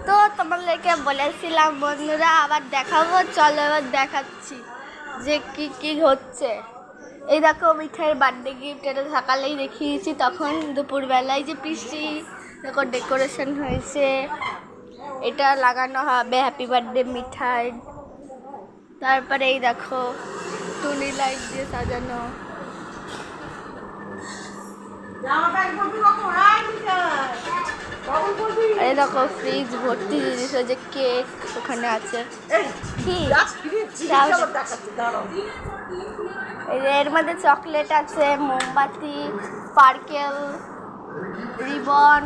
তো তোমাদেরকে বলেছিলাম বন্ধুরা আবার দেখাবো, চলো এবার দেখাচ্ছি যে কি কি হচ্ছে। এই দেখো মিঠাইয়ের বার্থডে গিফট, এটা সকালেই দেখিয়েছি, তখন দুপুরবেলায় যে পিসি দেখো ডেকোরেশন হয়েছে, এটা লাগানো হবে হ্যাপি বার্থডে মিঠাই। তারপরে এই দেখো টুনি লাইট দিয়ে সাজানো, এই দেখো ফ্রিজ ভর্তি জিনিস, যে কেক ওখানে আছে, এর মধ্যে চকলেট আছে, মোমবাতি, স্পার্কেল, রিবন।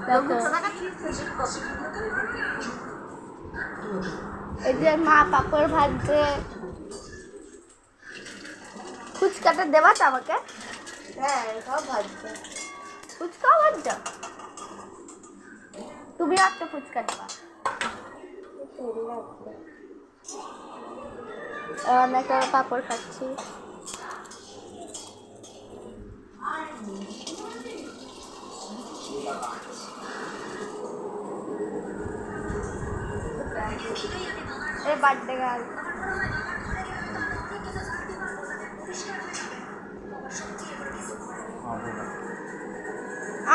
দেখো এই যে মা পাপড় ভাজছে। ফুচকাটা দেবা তো আমাকে? হ্যাঁ সব ভাজছে, ফুচকাও ভাজছ, তুমি একটা ফুচকা দেবা। আমি একটা পাপড় খাচ্ছি। এই বার্থডে গার্ল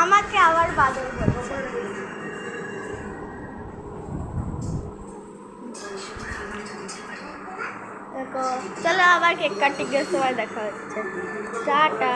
আমাকে আবার বাদল বলছে। দেখো চলো আবার কেক কাটিং এর সময় দেখা হচ্ছে, টাটা।